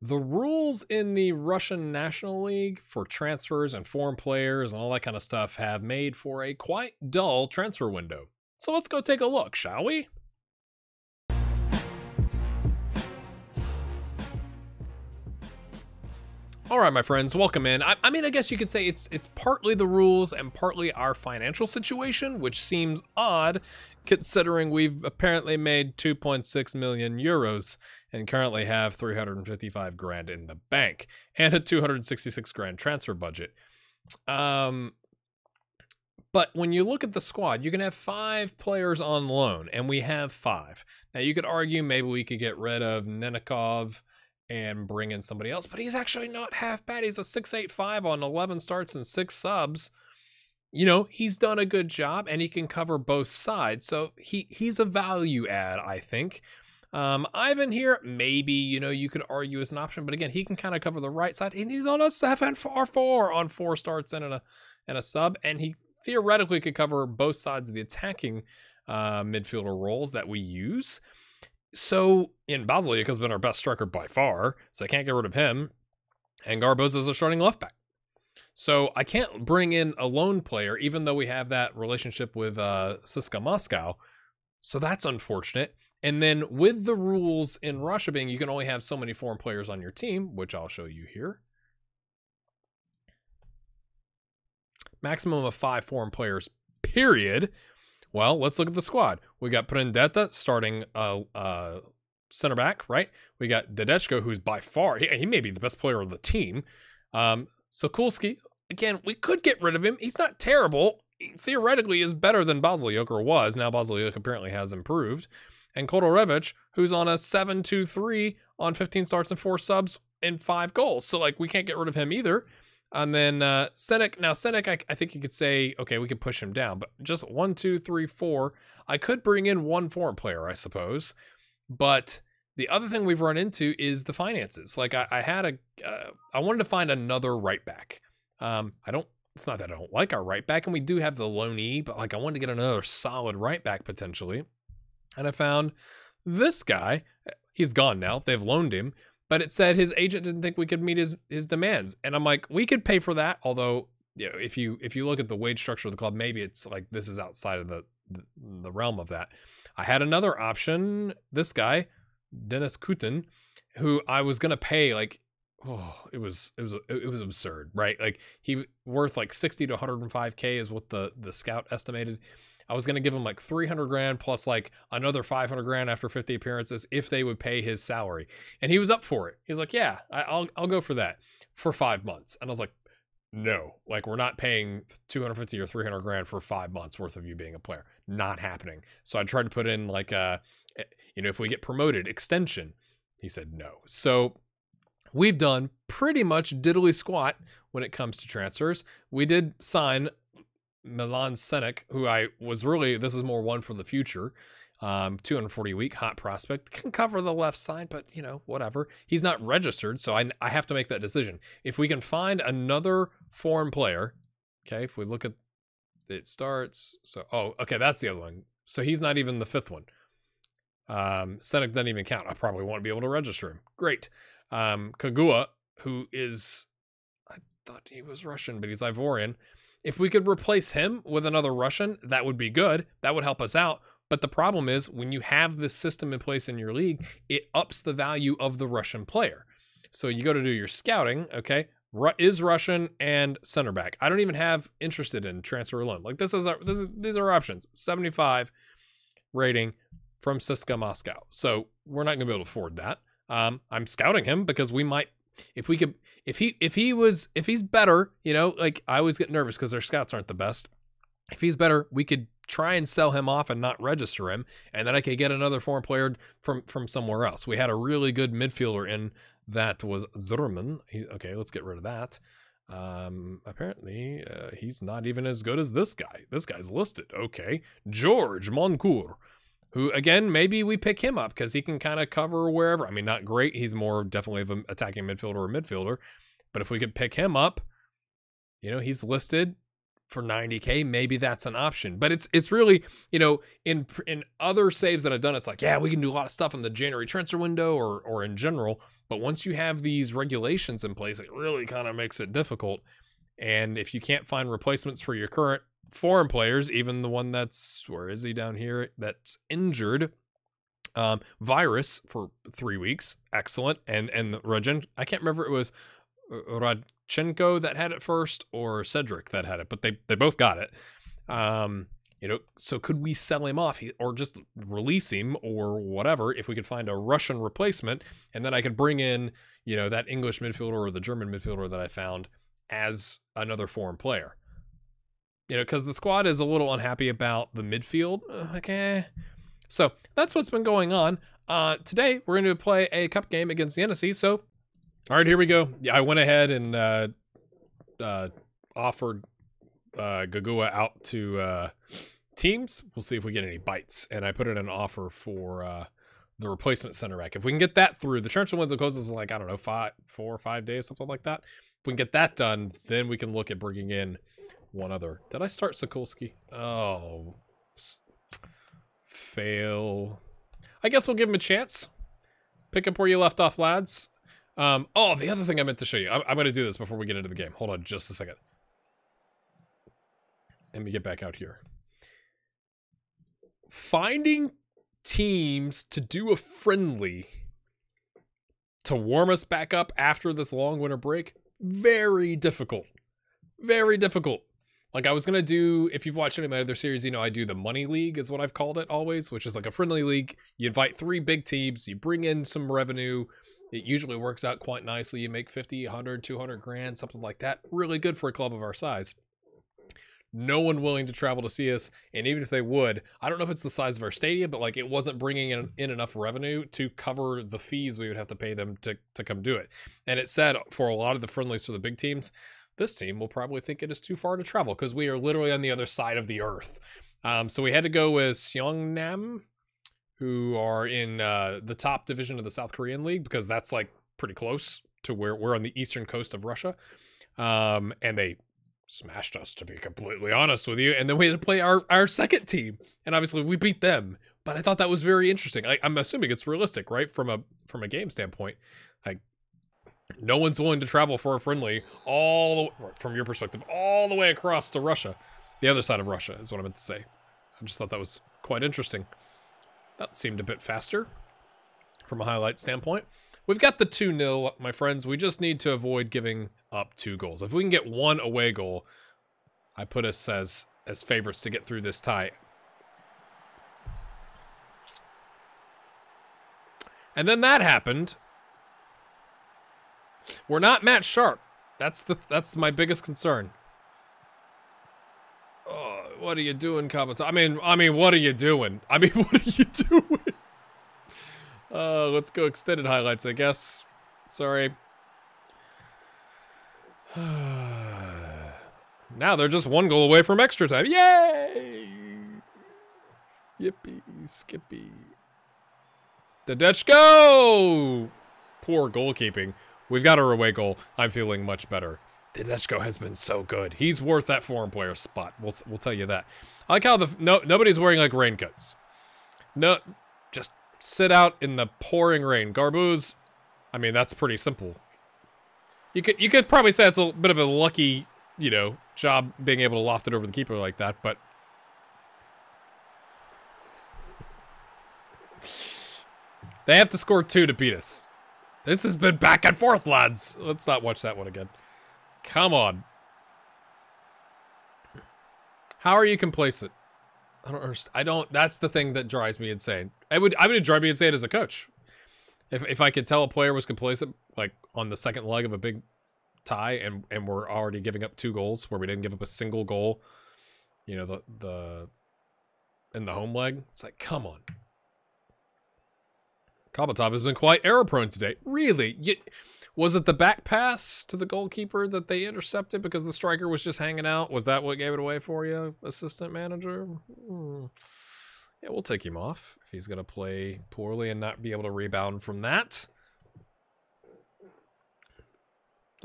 The rules in the Russian National League for transfers and foreign players and all that kind of stuff have made for a quite dull transfer window. So let's go take a look, shall we? All right, my friends, welcome in. I mean, I guess you could say it's partly the rules and partly our financial situation, which seems odd considering we've apparently made 2.6 million euros and currently have 355 grand in the bank and a 266 grand transfer budget. But when you look at the squad, you can have 5 players on loan, and we have 5. Now, you could argue maybe we could get rid of Nenikov and bring in somebody else, but he's actually not half bad. He's a 6.85 on 11 starts and 6 subs. You know, he's done a good job, and he can cover both sides, so he's a value add, I think. Ivan here, maybe, you know, you could argue as an option, but again, he can kind of cover the right side, and he's on a 7.44 on 4 starts and a sub, and he theoretically could cover both sides of the attacking midfielder roles that we use. So, in Basiluk has been our best striker by far, so I can't get rid of him. And Garbos is a starting left back. So, I can't bring in a lone player, even though we have that relationship with SKA Moscow. So, that's unfortunate. And then, with the rules in Russia being you can only have so many foreign players on your team, which I'll show you here. Maximum of 5 foreign players, period. Well, let's look at the squad. We got Prendetta starting center back, right? We got Dedechko, who's by far, he may be the best player on the team. Sokulski, again, we could get rid of him. He's not terrible. He theoretically is better than Basiluk, or was. Now Basiluk apparently has improved. And Kodorevich, who's on a 7.23 on 15 starts and 4 subs and 5 goals. So, like, we can't get rid of him either. And then Senek. Now, Senek, I think you could say, okay, we could push him down. But just 1, 2, 3, 4. I could bring in 1 foreign player, I suppose. But the other thing we've run into is the finances. Like, I wanted to find another right back. It's not that I don't like our right back, and we do have the loanee, but, like, I wanted to get another solid right back potentially. And I found this guy. He's gone now. They've loaned him. But it said his agent didn't think we could meet his demands. And I'm like, we could pay for that. Although, you know, if you look at the wage structure of the club, maybe it's like this is outside of the realm of that. I had another option. This guy, Denis Kutin, who I was gonna pay like, it was absurd, right? Like he worth like 60 to 105K is what the scout estimated. I was going to give him like 300 grand plus like another 500 grand after 50 appearances if they would pay his salary. And he was up for it. He's like, yeah, I'll go for that for 5 months. And I was like, no, like we're not paying 250 or 300 grand for 5 months worth of you being a player. Not happening. So I tried to put in like if we get promoted, extension. He said no. So we've done pretty much diddly squat when it comes to transfers. We did sign Milan Senek, who this is more one for the future. 240 week hot prospect, can cover the left side, but you know, whatever. He's not registered, so I have to make that decision. If we can find another foreign player, okay, if we look at it starts, okay, that's the other one. So he's not even the 5th one. Senek doesn't even count. I probably won't be able to register him. Great. Kagua, who is, I thought he was Russian, but he's Ivorian. If we could replace him with another Russian, that would be good. That would help us out. But the problem is when you have this system in place in your league, it ups the value of the Russian player. So you go to do your scouting, okay, is Russian and center back. I don't even have interested in transfer alone. Like these are our options. 75 rating from SKA Moscow. So we're not going to be able to afford that. I'm scouting him because we might, if he's better, you know, like I always get nervous because their scouts aren't the best. If he's better, we could try and sell him off and not register him, and then I could get another foreign player from somewhere else. We had a really good midfielder in that was Durman. Okay, let's get rid of that. Apparently, he's not even as good as this guy. This guy's listed. Okay, George Moncourt, who, again, maybe we pick him up because he can kind of cover wherever. I mean, not great. He's more definitely of an attacking midfielder or midfielder. But if we could pick him up, you know, he's listed for 90K. Maybe that's an option. But it's really, you know, in other saves that I've done, it's like, yeah, we can do a lot of stuff in the January transfer window or in general. But once you have these regulations in place, it really kind of makes it difficult. And if you can't find replacements for your current foreign players, even the one that's, where is he down here, that's injured, Virus for 3 weeks, excellent. And Rajen, I can't remember, it was Radchenko that had it first or Cedric that had it, but they both got it. You know, so could we sell him off or just release him or whatever if we could find a Russian replacement, and then I could bring in, you know, that English midfielder or the German midfielder that I found as another foreign player. You know, because the squad is a little unhappy about the midfield. Okay. So that's what's been going on. Today, we're going to play a cup game against Yenisei. So, all right, here we go. Yeah, I went ahead and offered Gagua out to teams. We'll see if we get any bites. And I put in an offer for the replacement center back. If we can get that through, the transfer window closes in like, I don't know, 4 or 5 days, something like that. If we can get that done, then we can look at bringing in one other. Did I start Sokolsky? Oh, fail. I guess we'll give him a chance. Pick up where you left off, lads. Oh, the other thing I meant to show you. I'm going to do this before we get into the game. Hold on just a second. Let me get back out here. Finding teams to do a friendly to warm us back up after this long winter break, very difficult. Very difficult. Like I was going to do, if you've watched any of my other series, you know, I do the money league is what I've called it always, which is like a friendly league. You invite 3 big teams, you bring in some revenue. It usually works out quite nicely. You make 50, 100, 200 grand, something like that. Really good for a club of our size. No one willing to travel to see us. And even if they would, I don't know if it's the size of our stadium, but like it wasn't bringing in enough revenue to cover the fees we would have to pay them to come do it. And it said for a lot of the friendlies for the big teams, this team will probably think it is too far to travel because we are literally on the other side of the earth. So we had to go with Seongnam, who are in the top division of the South Korean League, because that's like pretty close to where we're on the eastern coast of Russia. And they smashed us, to be completely honest with you. And then we had to play our second team, and obviously we beat them. But I thought that was very interesting. I'm assuming it's realistic, right? From a game standpoint, like no one's willing to travel for a friendly from your perspective all the way across to Russia. The other side of Russia is what I meant to say. I just thought that was quite interesting. That seemed a bit faster from a highlight standpoint. We've got the 2-0, my friends. We just need to avoid giving up 2 goals. If we can get 1 away goal, I put us as favorites to get through this tie. And then that happened. We're not match sharp. That's my biggest concern. Oh, what are you doing, Kabuto? I mean, what are you doing? I mean, what are you doing? Let's go extended highlights, I guess. Sorry. Now they're just 1 goal away from extra time. Yay! Yippee, skippy. Tedeshko! Poor goalkeeping. We've got our away goal. I'm feeling much better. Tedeshko has been so good. He's worth that foreign player spot. We'll tell you that. I like how nobody's wearing like raincoats. No, just sit out in the pouring rain. Garbuz, I mean, that's pretty simple. You could probably say it's a bit of a lucky, you know, job being able to loft it over the keeper like that, but they have to score 2 to beat us. This has been back and forth, lads. Let's not watch that one again. Come on. How are you complacent? I don't understand. That's the thing that drives me insane. I would drive me insane as a coach. If I could tell a player was complacent, like on the second leg of a big tie, and we're already giving up 2 goals where we didn't give up a single goal, you know, in the home leg. It's like, come on. Kabatov has been quite error-prone today. Really? Was it the back pass to the goalkeeper that they intercepted because the striker was just hanging out? Was that what gave it away for you, assistant manager? Yeah, we'll take him off if he's going to play poorly and not be able to rebound from that.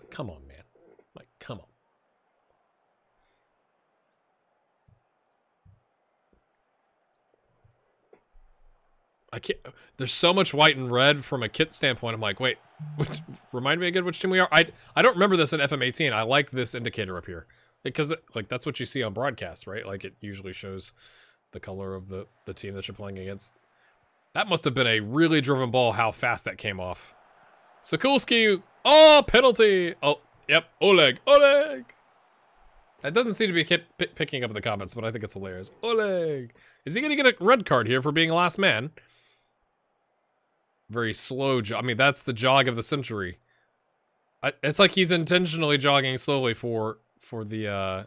Like, come on, man. Like, come on. I can't. There's so much white and red from a kit standpoint. I'm like, wait, Remind me again which team we are. I don't remember this in FM18. I like this indicator up here because like that's what you see on broadcast, right? Like it usually shows the color of the team that you're playing against. That must have been a really driven ball. How fast that came off. Sokolski. Oh, penalty. Oh, yep. Oleg. That doesn't seem to be picking up in the comments, but I think it's hilarious. Oleg. Is he going to get a red card here for being a last man? Very slow I mean, that's the jog of the century. It's like he's intentionally jogging slowly for the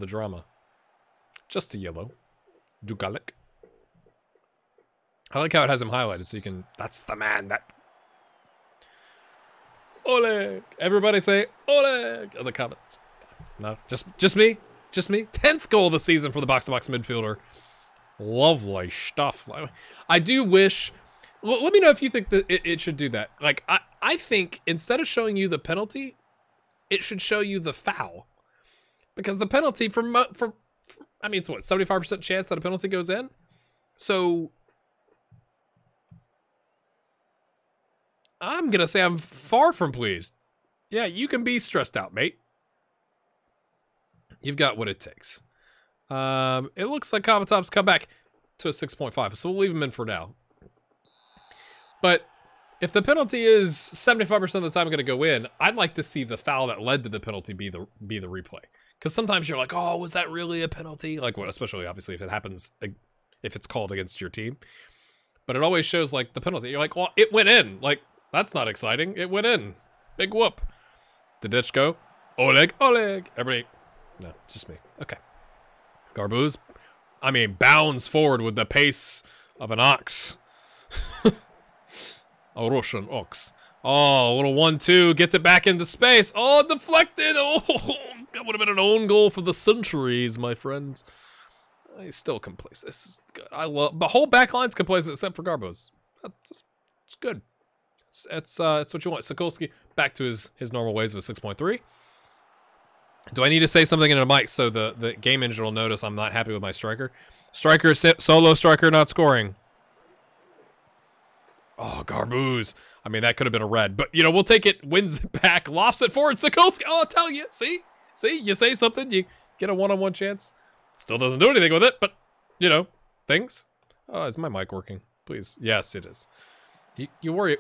drama. Just a yellow. Dugalik. I like how it has him highlighted so you can... That's the man that... Oleg! Everybody say Oleg in the comments. No, just me. Just me. 10th goal of the season for the box-to-box midfielder. Lovely stuff. I do wish... Let me know if you think that it should do that. Like, I think instead of showing you the penalty, it should show you the foul. Because the penalty, I mean, it's what, 75% chance that a penalty goes in? So... I'm gonna say I'm far from pleased. Yeah, you can be stressed out, mate. You've got what it takes. It looks like Khabarovsk's come back to a 6.5, so we'll leave him in for now. But if the penalty is 75% of the time going to go in, I'd like to see the foul that led to the penalty be the replay. Because sometimes you're like, oh, was that really a penalty? Like, what? Especially obviously if it happens, if it's called against your team. But it always shows like the penalty. You're like, well, it went in. Like, that's not exciting. It went in. Big whoop. Didechko. Oleg. Everybody. No, it's just me. Okay. Garbuz. I mean, bounds forward with the pace of an ox. A Russian ox. Oh, a little 1-2. Gets it back into space. Oh, deflected. Oh, that would have been an own goal for the centuries, my friends. He's still complacent. This is good. I love... The whole back line's complacent except for Garbuz. It's good. It's what you want. Sokolski back to his normal ways of a 6.3. Do I need to say something into the mic so the game engine will notice I'm not happy with my striker? Striker, solo striker not scoring. Oh, Garbuz. I mean, that could have been a red. But, you know, we'll take it. Wins it back. Lofts it forward. Sokolski. Oh, I'll tell you. See? You say something. You get a one-on-one chance. Still doesn't do anything with it. But, you know, things. Oh, is my mic working? Please. Yes, it is. You worry.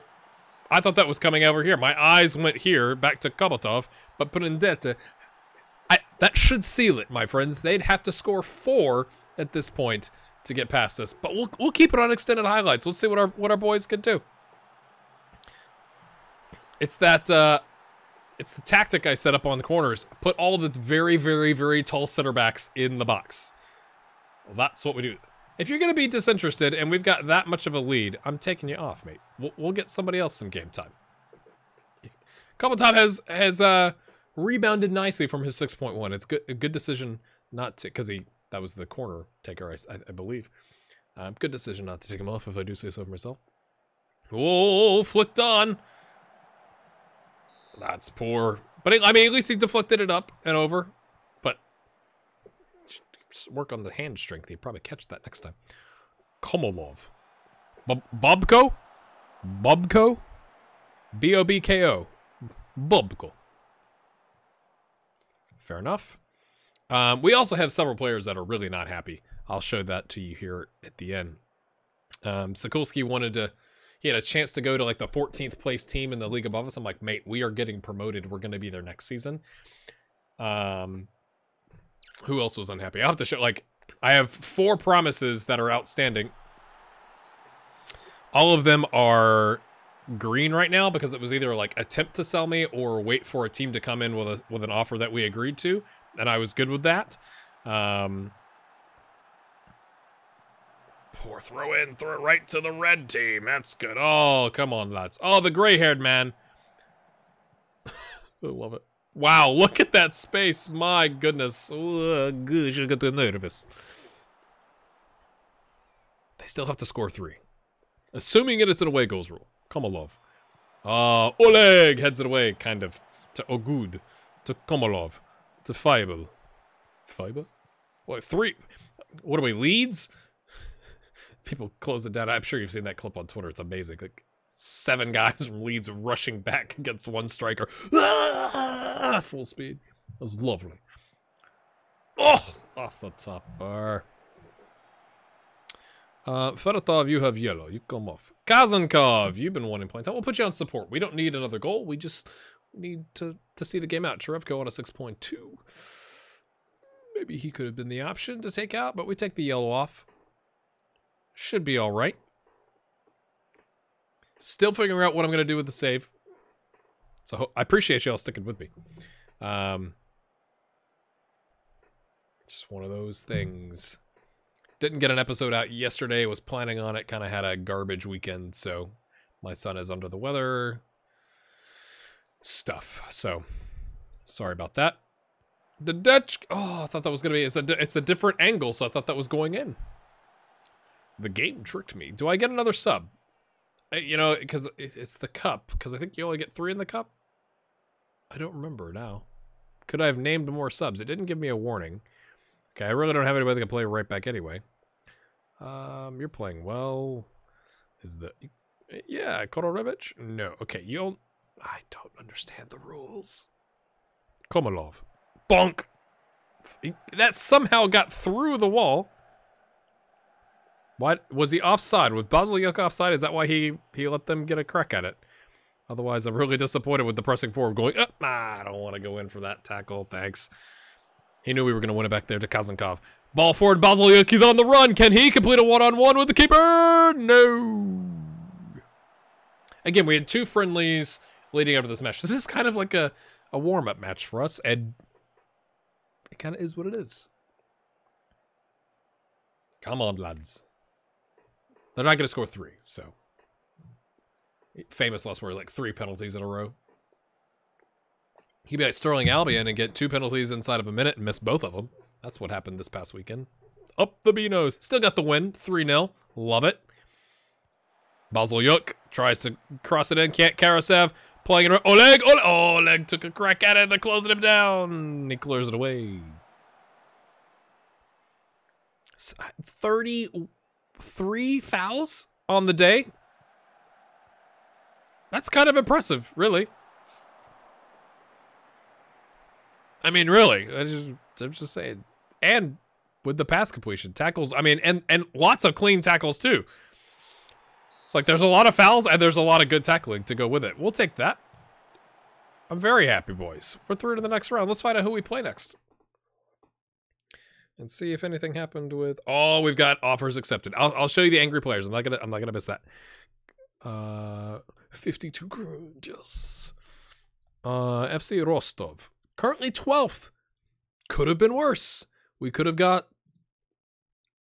I thought that was coming over here. My eyes went here, back to Kabatov, but put in Deta. That should seal it, my friends. They'd have to score 4 at this point to get past this. But we'll keep it on extended highlights. We'll see what our boys can do. It's that it's the tactic I set up on the corners. Put all the very, very, very tall center backs in the box. Well, that's what we do. If you're going to be disinterested and we've got that much of a lead, I'm taking you off, mate. We'll get somebody else some game time. Kovaltov has rebounded nicely from his 6.1. It's a good decision not to, because that was the corner taker, I believe. Good decision not to take him off, if I do say so myself. Oh, flicked on. That's poor. But I mean, at least he deflected it up and over. But just work on the hand strength. He'd probably catch that next time. Komolov. Bobko? Bobko? B-O-B-K-O. Bobko. Fair enough. We also have several players that are really not happy. I'll show that to you here at the end. Sokolski he had a chance to go to like the 14th place team in the league above us. I'm like, mate, we are getting promoted. We're going to be there next season. Who else was unhappy? I'll have to show, like, I have 4 promises that are outstanding. All of them are green right now because it was either like attempt to sell me or wait for a team to come in with an offer that we agreed to. And I was good with that. Poor throw it right to the red team. That's good. Oh, come on, lads. Oh, the gray-haired man. I love it. Wow, look at that space. My goodness. Oh, gosh, I got nervous. They still have to score 3. Assuming it's an away goals rule. Komolov. Oleg heads it away, kind of. To Ogud. To Komolov. To Feibel. Feibel? What, 3? What are we, Leeds? People close it down. I'm sure you've seen that clip on Twitter. It's amazing. Like, 7 guys from Leeds rushing back against one striker. Full speed. That was lovely. Oh, off the top bar. Fedotoff, you have yellow. You come off. Kazankov, you've been wanting playing time. We'll put you on support. We don't need another goal. We just need to see the game out. Cherevko on a 6.2. Maybe he could have been the option to take out, but we take the yellow off. Should be all right. Still figuring out what I'm going to do with the save. So I appreciate y'all sticking with me. Just one of those things. Didn't get an episode out yesterday. Was planning on it. Kind of had a garbage weekend. So my son is under the weather. Stuff. So sorry about that. The Dutch. Oh, I thought that was going to be. It's a different angle. So I thought that was going in. The game tricked me. Do I get another sub? You know, because it's the cup. Because I think you only get 3 in the cup. I don't remember now. Could I have named more subs? It didn't give me a warning. Okay, I really don't have anybody that can play right back anyway. You're playing well. Is the... Yeah, Korolevic? No. Okay, you... I don't understand the rules. Komalov. Bonk! That somehow got through the wall. What? Was he offside? Was Basiluk offside? Is that why he let them get a crack at it? Otherwise, I'm really disappointed with the pressing forward going, I don't want to go in for that tackle. Thanks. He knew we were going to win it back there to Kazankov. Ball forward, Basiluk. He's on the run. Can he complete a one-on-one with the keeper? No. Again, we had 2 friendlies leading up to this match. This is kind of like a warm-up match for us, and it kind of is what it is. Come on, lads. They're not going to score 3, so. Famous last word, like 3 penalties in a row. He could be like Sterling Albion and get 2 penalties inside of a minute and miss both of them. That's what happened this past weekend. Up the Beanos. Still got the win. 3-0. Love it. Basiluk tries to cross it in. Can't. Karasev playing it. Oleg. Oleg took a crack at it. They're closing him down. He clears it away. 33 fouls on the day. That's kind of impressive, really. I mean, really. I'm just saying. And with the pass completion, tackles, I mean, and lots of clean tackles, too. It's like there's a lot of fouls and there's a lot of good tackling to go with it. We'll take that. I'm very happy, boys. We're through to the next round. Let's find out who we play next. And see if anything happened with... Oh, we've got offers accepted. I'll show you the angry players. I'm not gonna miss that. 52 grand, yes. FC Rostov. Currently 12th. Could have been worse. We could have got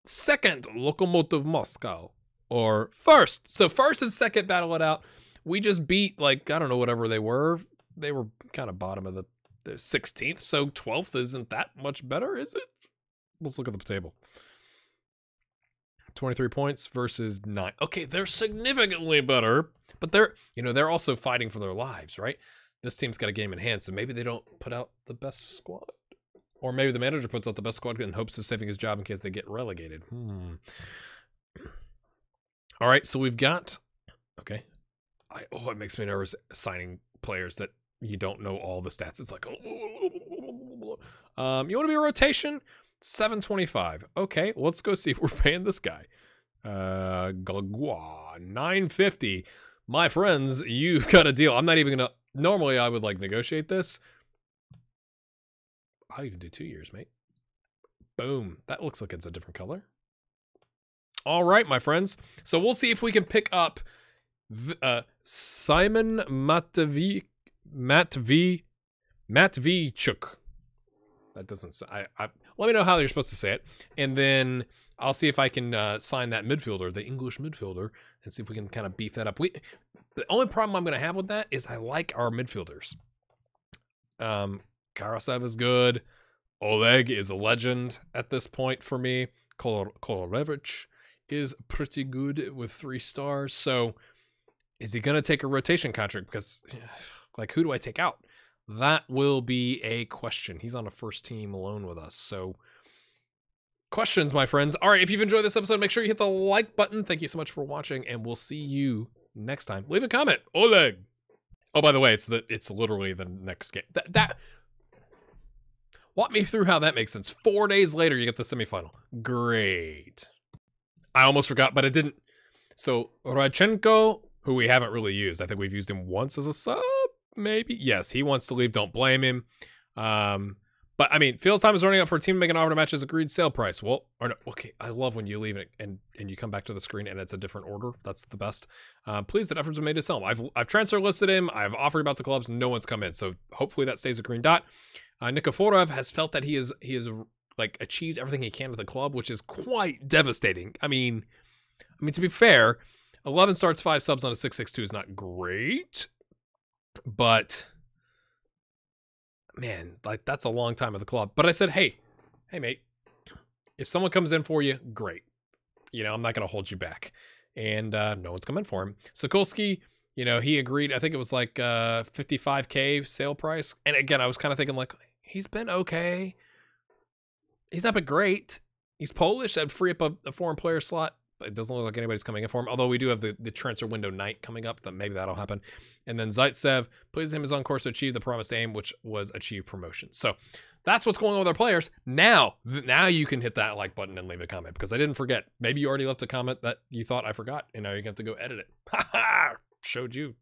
2nd, Lokomotiv Moscow. Or 1st. So 1st and 2nd battle it out. We just beat, like, I don't know, whatever they were. They were kind of bottom of the 16th. So 12th isn't that much better, is it? Let's look at the table. 23 points versus 9. Okay, they're significantly better, but they're also fighting for their lives, right? This team's got a game in hand, so maybe they don't put out the best squad. Or maybe the manager puts out the best squad in hopes of saving his job in case they get relegated. All right, so we've got... Okay. It makes me nervous signing players that you don't know all the stats. It's like... You want to be a rotation? 725. Okay, let's go see if we're paying this guy. Galgua, 950. My friends, you've got a deal. I'm not even gonna... Normally, I would, like, negotiate this. I'll even do 2 years, mate. Boom. That looks like it's a different color. All right, my friends. So we'll see if we can pick up Simon Matveychuk. That doesn't... let me know how you're supposed to say it. And then I'll see if I can sign that midfielder, the English midfielder, and see if we can kind of beef that up. The only problem I'm going to have with that is I like our midfielders. Karasev is good. Oleg is a legend at this point for me. Kolorevic is pretty good with 3 stars. So is he going to take a rotation contract? Because, like, who do I take out? That will be a question. He's on a first team alone with us. So questions, my friends. All right, if you've enjoyed this episode, make sure you hit the like button. Thank you so much for watching, and we'll see you next time. Leave a comment. Oleg. Oh, by the way, it's literally the next game. Walk me through how that makes sense. 4 days later, you get the semifinal. Great. I almost forgot, but it didn't. So Radchenko, who we haven't really used. I think we've used him once as a sub, maybe. Yes, he wants to leave. Don't blame him. But I mean, Field's time is running out for a team to make an offer to match his agreed sale price. Well, or no, okay. I love when you leave it and you come back to the screen and it's a different order. That's the best. Pleased that efforts have made to sell him. I've transfer listed him. I've offered about the clubs. No one's come in. So hopefully that stays a green dot. Nikiforov has felt that he is like achieved everything he can with the club, which is quite devastating. I mean, to be fair, 11 starts, 5 subs on a 6.62 is not great, but man, like that's a long time at the club. But I said, hey mate, if someone comes in for you, great. You know, I'm not going to hold you back. And no one's come in for him. Sokolsky, you know, he agreed. I think it was like 55K sale price. And again, I was kind of thinking like, he's been okay. He's not been great. He's Polish. That'd free up a foreign player slot. It doesn't look like anybody's coming in for him. Although we do have the transfer window night coming up. That maybe that'll happen. And then Zaitsev, pleases him, is on course to achieve the promised aim, which was achieve promotion. So that's what's going on with our players. Now you can hit that like button and leave a comment, because I didn't forget. Maybe you already left a comment that you thought I forgot, and now you're going to have to go edit it. Ha ha! Showed you.